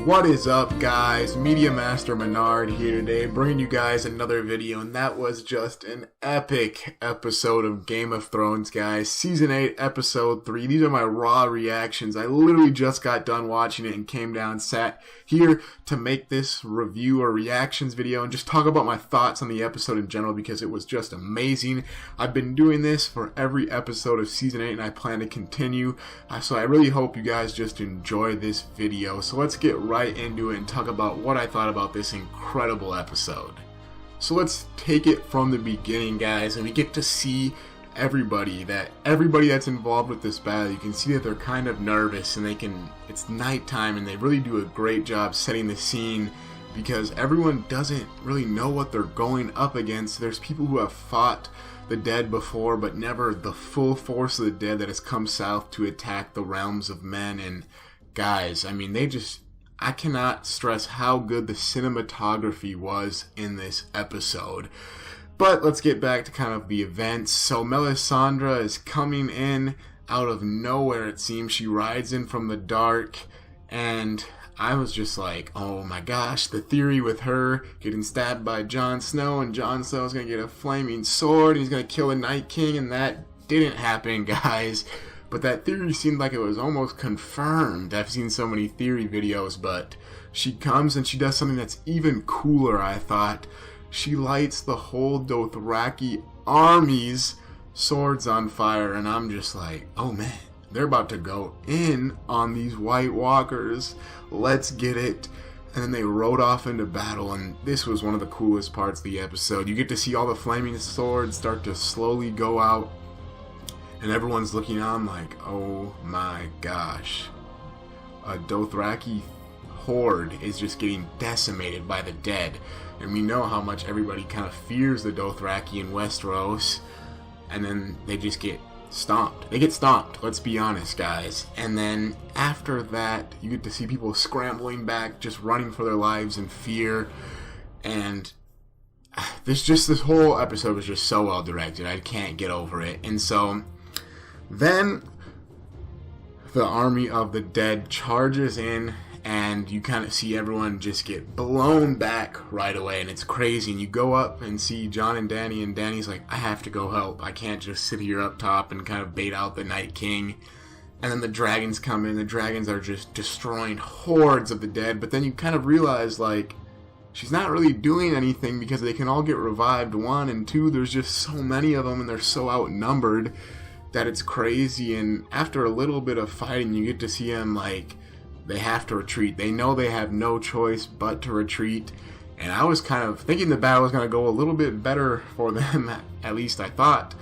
What is up, guys? Media Master Menard here today, bringing you guys another video, and that was just an epic episode of Game of Thrones, guys. Season 8, Episode 3. These are my raw reactions. I literally just got done watching it and came down, sat here to make this review or reactions video and just talk about my thoughts on the episode in general because it was just amazing. I've been doing this for every episode of Season 8, and I plan to continue, so I really hope you guys just enjoy this video. So let's get right into it and talk about what I thought about this incredible episode. So let's take it from the beginning, guys, and we get to see everybody that's involved with this battle. You can see that they're kind of nervous, and it's nighttime, and they really do a great job setting the scene because everyone doesn't really know what they're going up against. There's people who have fought the dead before, but never the full force of the dead that has come south to attack the realms of men. And guys, I mean, I cannot stress how good the cinematography was in this episode. But let's get back to kind of the events. So Melisandre is coming in out of nowhere, it seems. She rides in from the dark, and I was just like, oh my gosh, the theory with her getting stabbed by Jon Snow, and Jon Snow's gonna get a flaming sword, and he's gonna kill the Night King, and that didn't happen, guys. But that theory seemed like it was almost confirmed. I've seen so many theory videos, but she comes and she does something that's even cooler, I thought. She lights the whole Dothraki army's swords on fire, and I'm just like, oh man, they're about to go in on these White Walkers. Let's get it. And then they rode off into battle, and this was one of the coolest parts of the episode. You get to see all the flaming swords start to slowly go out, and everyone's looking on like, oh my gosh. A Dothraki horde is just getting decimated by the dead. And we know how much everybody kind of fears the Dothraki in Westeros. And then they just get stomped. They get stomped, let's be honest, guys. And then after that, you get to see people scrambling back, just running for their lives in fear. And this whole episode was just so well directed. I can't get over it. And so then the army of the dead charges in, and you kind of see everyone just get blown back right away, and it's crazy. And you go up and see Jon and Dany, and Dany's like, I have to go help. I can't just sit here up top and kind of bait out the Night King. And then the dragons come in. The dragons are just destroying hordes of the dead, but then you kind of realize, like, she's not really doing anything because they can all get revived. 1 and 2, there's just so many of them, and they're so outnumbered that it's crazy. And after a little bit of fighting, you get to see them, like, they have to retreat. They know they have no choice but to retreat. And I was kind of thinking the battle was going to go a little bit better for them, at least I thought.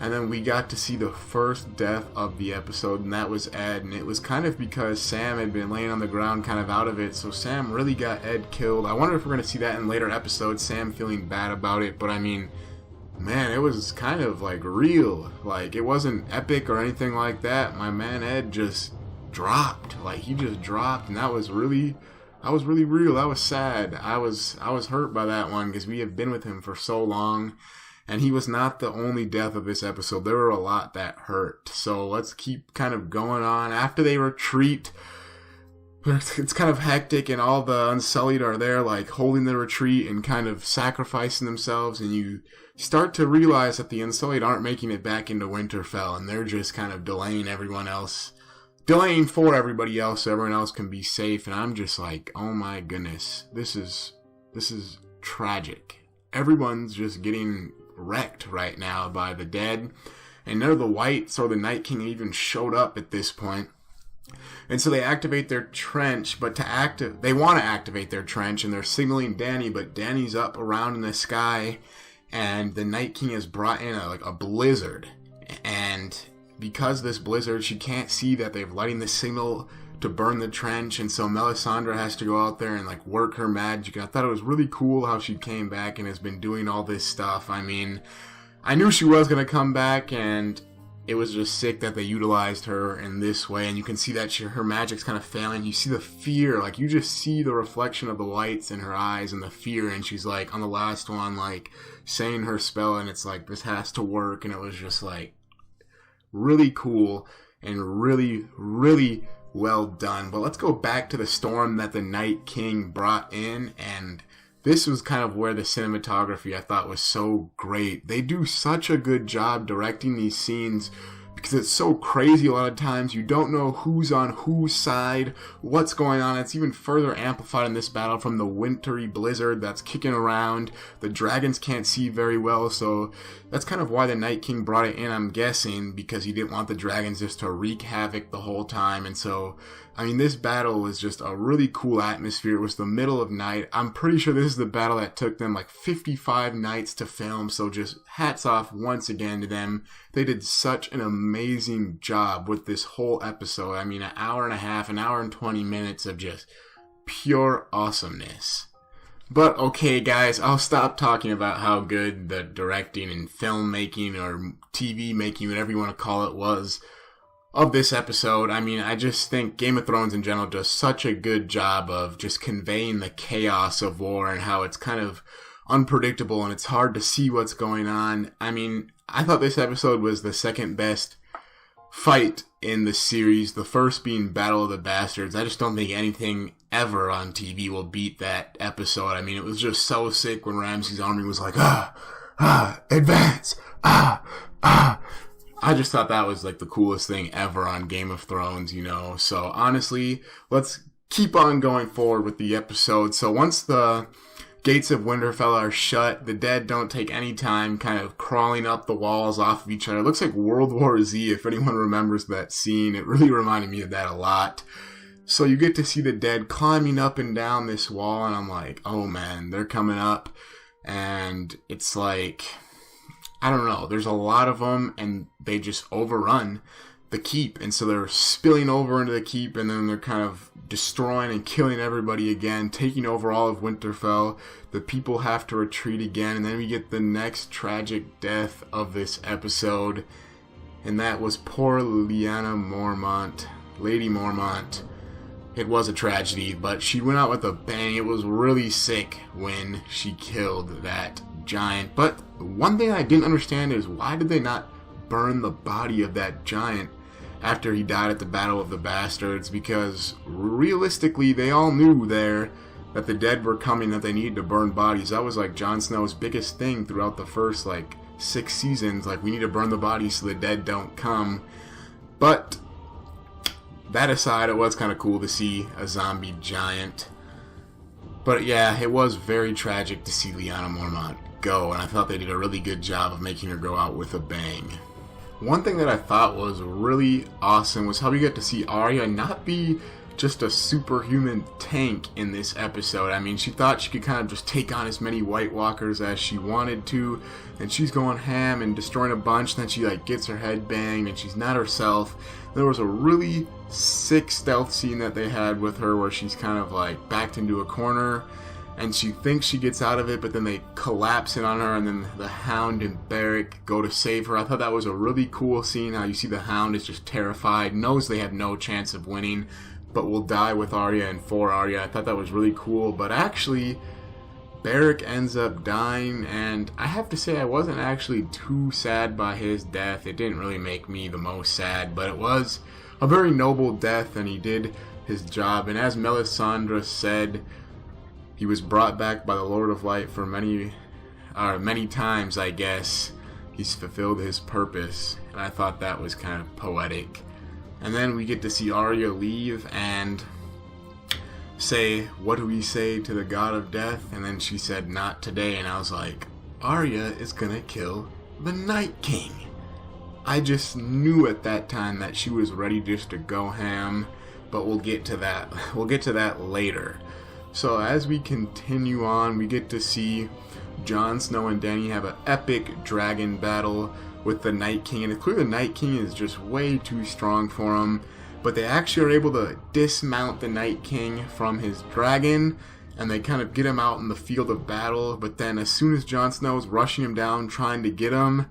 And then we got to see the first death of the episode, and that was Ed. And it was kind of because Sam had been laying on the ground kind of out of it, so Sam really got Ed killed. I wonder if we're going to see that in later episodes, Sam feeling bad about it. But I mean, man, it was kind of like real. Like, it wasn't epic or anything like that. My man Ed just dropped. Like, he just dropped, and that was really real. That was sad. I was hurt by that one because we have been with him for so long, and he was not the only death of this episode. There were a lot that hurt. So let's keep kind of going on. After they retreat, it's kind of hectic, and all the Unsullied are there, like, holding the retreat and kind of sacrificing themselves, and you start to realize that the Unsullied aren't making it back into Winterfell, and they're just kind of delaying for everybody else so everyone else can be safe. And I'm just like, oh my goodness, this is tragic. Everyone's just getting wrecked right now by the dead, and none of the Whites or the Night King even showed up at this point. And so they activate their trench, but they want to activate their trench, and they're signaling Dany, but Dany's up around in the sky, and the Night King has brought in a blizzard. And because of this blizzard, she can't see that they're lighting the signal to burn the trench, and so Melisandre has to go out there and, like, work her magic. And I thought it was really cool how she came back and has been doing all this stuff. I mean, I knew she was going to come back, and it was just sick that they utilized her in this way. And you can see that her magic's kind of failing. You see the fear, like, you just see the reflection of the lights in her eyes and the fear, and she's like on the last one, like, saying her spell, and it's like, this has to work. And it was just like really cool and really, really well done. But let's go back to the storm that the Night King brought in, and this was kind of where the cinematography I thought was so great. They do such a good job directing these scenes because it's so crazy a lot of times. You don't know who's on whose side, what's going on. It's even further amplified in this battle from the wintry blizzard that's kicking around. The dragons can't see very well, so that's kind of why the Night King brought it in, I'm guessing, because he didn't want the dragons just to wreak havoc the whole time. And so, I mean, this battle was just a really cool atmosphere. It was the middle of night. I'm pretty sure this is the battle that took them like 55 nights to film, so just hats off once again to them. They did such an amazing job with this whole episode. I mean, an hour and a half, an hour and 20 minutes of just pure awesomeness. But okay, guys, I'll stop talking about how good the directing and filmmaking or TV making, whatever you want to call it, was of this episode. I mean, I just think Game of Thrones in general does such a good job of just conveying the chaos of war and how it's kind of unpredictable and it's hard to see what's going on. I mean, I thought this episode was the second best fight in the series, the first being Battle of the Bastards. I just don't think anything ever on TV will beat that episode. I mean, it was just so sick when Ramsay's army was like, advance, I just thought that was like the coolest thing ever on Game of Thrones, you know. So honestly, let's keep on going forward with the episode. So once the gates of Winterfell are shut, the dead don't take any time kind of crawling up the walls off of each other. It looks like World War Z, if anyone remembers that scene. It really reminded me of that a lot. So you get to see the dead climbing up and down this wall, and I'm like, oh man, they're coming up. And it's like, I don't know, there's a lot of them, and they just overrun the keep. And so they're spilling over into the keep, and then they're kind of destroying and killing everybody again, taking over all of Winterfell. The people have to retreat again, and then we get the next tragic death of this episode, and that was poor Lyanna Mormont, Lady Mormont. It was a tragedy, but she went out with a bang. It was really sick when she killed that giant. But one thing I didn't understand is, why did they not burn the body of that giant after he died at the Battle of the Bastards? Because realistically, they all knew there that the dead were coming, that they needed to burn bodies. That was like Jon Snow's biggest thing throughout the first 6 seasons. Like, we need to burn the bodies so the dead don't come. But that aside, it was kind of cool to see a zombie giant. But yeah, it was very tragic to see Lyanna Mormont go, and I thought they did a really good job of making her go out with a bang. One thing that I thought was really awesome was how we get to see Arya not be just a superhuman tank in this episode. I mean, she thought she could kind of just take on as many White Walkers as she wanted to, and she's going ham and destroying a bunch, then she gets her head banged and she's not herself. There was a really sick stealth scene that they had with her where she's kind of backed into a corner and she thinks she gets out of it, but then they collapse in on her, and then the Hound and Beric go to save her. I thought that was a really cool scene, how you see the Hound is just terrified, knows they have no chance of winning, but will die with Arya and for Arya. I thought that was really cool, but actually Beric ends up dying, and I have to say I wasn't actually too sad by his death. It didn't really make me the most sad, but it was a very noble death, and he did his job. And as Melisandre said, he was brought back by the Lord of Light for many times, I guess. He's fulfilled his purpose, and I thought that was kind of poetic. And then we get to see Arya leave and say, what do we say to the god of death? And then she said, not today. And I was like, Arya is gonna kill the Night King. I just knew at that time that she was ready just to go ham, but we'll get to that. We'll get to that later. So as we continue on, we get to see Jon Snow and Dany have an epic dragon battle with the Night King, and it's clear the Night King is just way too strong for him, but they actually are able to dismount the Night King from his dragon, and they kind of get him out in the field of battle. But then as soon as Jon Snow is rushing him down trying to get him,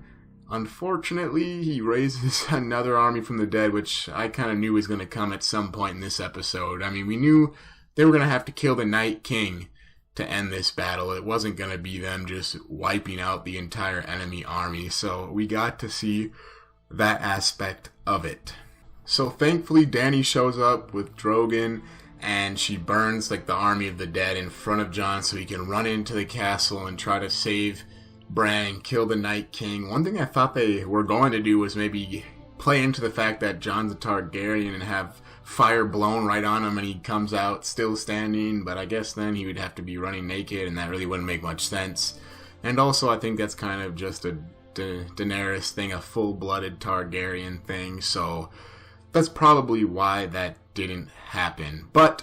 unfortunately he raises another army from the dead, which I kind of knew was going to come at some point in this episode. I mean, we knew they were going to have to kill the Night King to end this battle. It wasn't going to be them just wiping out the entire enemy army. So we got to see that aspect of it. So thankfully Dany shows up with Drogon, and she burns like the army of the dead in front of Jon so he can run into the castle and try to save Bran and kill the Night King. One thing I thought they were going to do was maybe play into the fact that Jon's a Targaryen and have fire blown right on him and he comes out still standing, but I guess then he would have to be running naked and that really wouldn't make much sense. And also I think that's kind of just a Daenerys thing, a full-blooded Targaryen thing, so that's probably why that didn't happen. But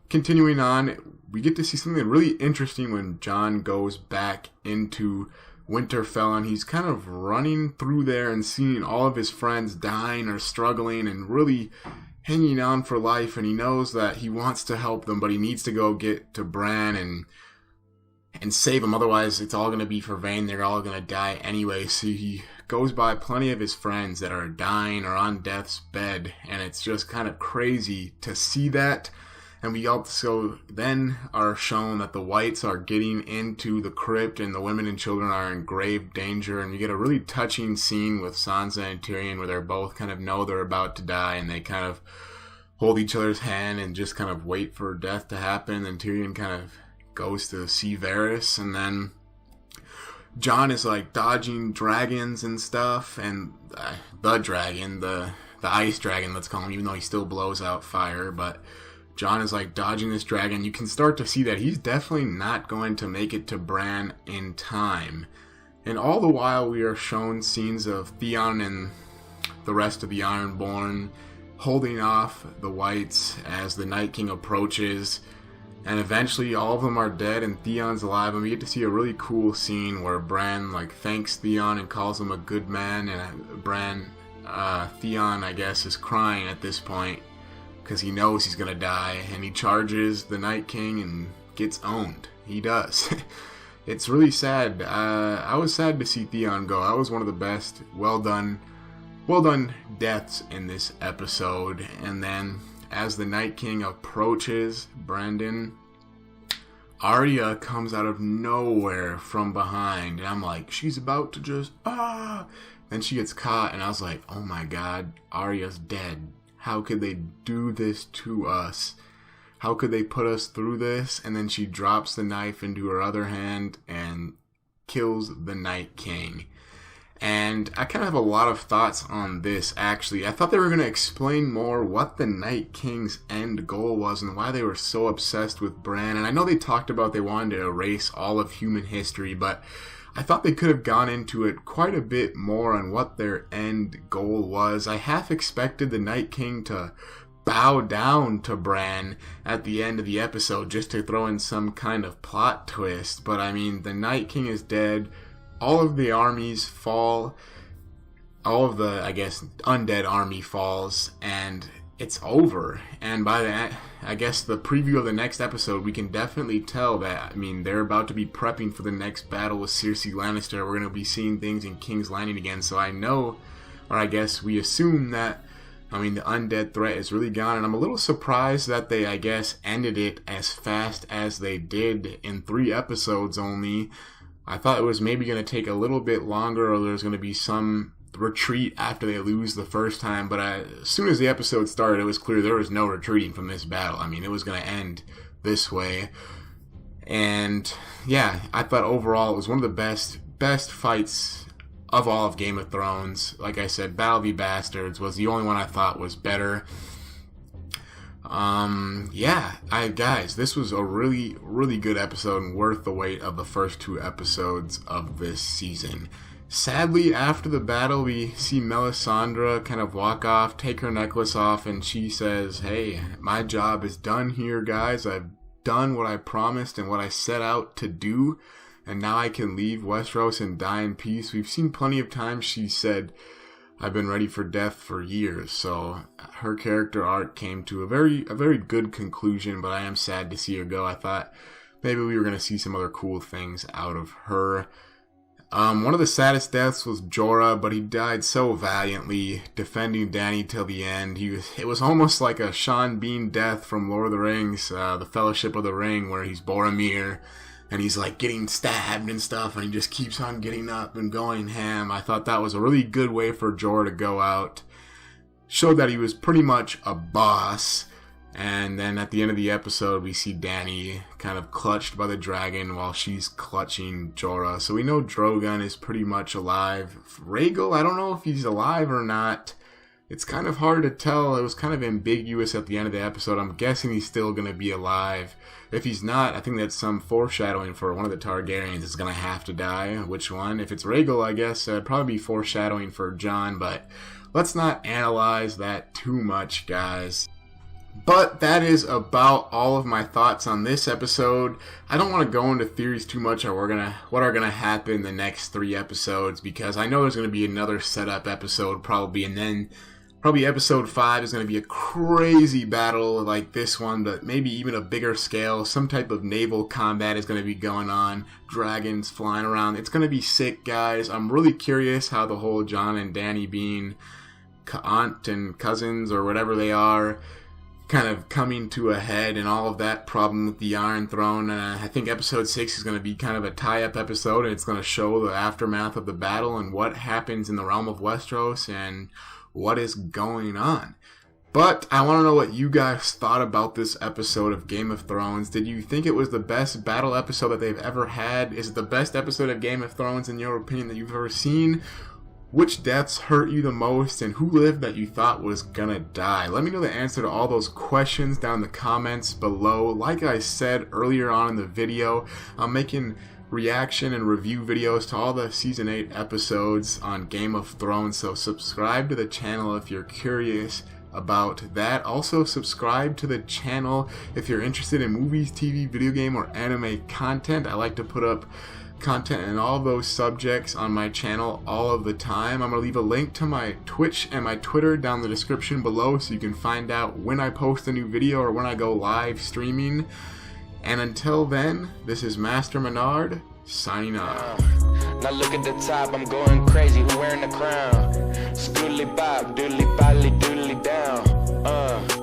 continuing on, we get to see something really interesting when Jon goes back into Winterfell, and he's kind of running through there and seeing all of his friends dying or struggling and really hanging on for life, and he knows that he wants to help them, but he needs to go get to Bran and save them, otherwise it's all going to be for vain. They're all going to die anyway. So he goes by plenty of his friends that are dying or on death's bed, and it's just kind of crazy to see that. And we also then are shown that the Whites are getting into the crypt and the women and children are in grave danger. And you get a really touching scene with Sansa and Tyrion where they're both kind of know they're about to die and they kind of hold each other's hand and just kind of wait for death to happen. And Tyrion kind of goes to see Varys, and then Jon is like dodging dragons and stuff, and the dragon, the ice dragon, let's call him, even though he still blows out fire, but Jon is like dodging this dragon. You can start to see that he's definitely not going to make it to Bran in time. And all the while we are shown scenes of Theon and the rest of the Ironborn holding off the Whites as the Night King approaches. And eventually all of them are dead and Theon's alive, and we get to see a really cool scene where Bran like thanks Theon and calls him a good man, and Theon I guess is crying at this point because he knows he's gonna die, and he charges the Night King and gets owned. He does. It's really sad. I was sad to see Theon go. That was one of the best, well done deaths in this episode. And then as the Night King approaches Brandon, Arya comes out of nowhere from behind, and I'm like, she's about to just, Then she gets caught, and I was like, oh my god, Arya's dead. How could they do this to us? How could they put us through this? And then she drops the knife into her other hand and kills the Night King. And I kind of have a lot of thoughts on this, actually. I thought they were going to explain more what the Night King's end goal was and why they were so obsessed with Bran. And I know they talked about they wanted to erase all of human history, but I thought they could have gone into it quite a bit more on what their end goal was. I half expected the Night King to bow down to Bran at the end of the episode just to throw in some kind of plot twist. But I mean, the Night King is dead. All of the armies fall. All of the, I guess, undead army falls, and it's over. And by that, I guess the preview of the next episode, we can definitely tell that, I mean, they're about to be prepping for the next battle with Cersei Lannister. We're going to be seeing things in King's Landing again, so I know, or I guess we assume that, I mean, the undead threat is really gone, and I'm a little surprised that they, I guess, ended it as fast as they did in 3 episodes only. I thought it was maybe going to take a little bit longer, or there's going to be some retreat after they lose the first time, but as soon as the episode started, it was clear there was no retreating from this battle. I mean, it was going to end this way. And yeah, I thought overall it was one of the best fights of all of Game of Thrones. Like I said, Battle v Bastards was the only one I thought was better. Guys, this was a really, really good episode and worth the wait of the first 2 episodes of this season. Sadly, after the battle, we see Melisandre kind of walk off, take her necklace off, and she says, hey, my job is done here, guys. I've done what I promised and what I set out to do, and now I can leave Westeros and die in peace. We've seen plenty of times she said, I've been ready for death for years, so her character arc came to a very good conclusion, but I am sad to see her go. I thought maybe we were going to see some other cool things out of her. One of the saddest deaths was Jorah, but he died so valiantly, defending Dany till the end. It was almost like a Sean Bean death from Lord of the Rings, the Fellowship of the Ring, where he's Boromir, and he's like getting stabbed and stuff, and he just keeps on getting up and going ham. I thought that was a really good way for Jorah to go out. showed that he was pretty much a boss. And then at the end of the episode, we see Dany kind of clutched by the dragon while she's clutching Jorah. So we know Drogon is pretty much alive. Rhaegal, I don't know if he's alive or not. It's kind of hard to tell. It was kind of ambiguous at the end of the episode. I'm guessing he's still going to be alive. If he's not, I think that's some foreshadowing for one of the Targaryens is going to have to die. Which one? If it's Rhaegal, I guess it'd probably be foreshadowing for Jon. But let's not analyze that too much, guys. But that is about all of my thoughts on this episode. I don't want to go into theories too much on what are gonna happen in the next 3 episodes, because I know there's gonna be another setup episode probably, and then probably episode 5 is gonna be a crazy battle like this one, but maybe even a bigger scale. Some type of naval combat is gonna be going on. Dragons flying around. It's gonna be sick, guys. I'm really curious how the whole Jon and Dany being aunt and cousins or whatever they are kind of coming to a head, and all of that problem with the Iron Throne. I think episode 6 is going to be kind of a tie-up episode, and it's going to show the aftermath of the battle and what happens in the realm of Westeros and what is going on. But I want to know what you guys thought about this episode of Game of Thrones. Did you think it was the best battle episode that they've ever had? Is it the best episode of Game of Thrones in your opinion that you've ever seen? Which deaths hurt you the most, and who lived that you thought was gonna die? Let me know the answer to all those questions down in the comments below. Like I said earlier on in the video, I'm making reaction and review videos to all the Season 8 episodes on Game of Thrones, so subscribe to the channel if you're curious about that. Also, subscribe to the channel if you're interested in movies, TV, video game, or anime content. I like to put up content in all those subjects on my channel all of the time. I'm going to leave a link to my Twitch and my Twitter down in the description below so you can find out when I post a new video or when I go live streaming. And until then, this is Master Menard signing off. Now look at the top, I'm going crazy, who wearing the crown? Scoodly bop, doodly bolly, doodly down.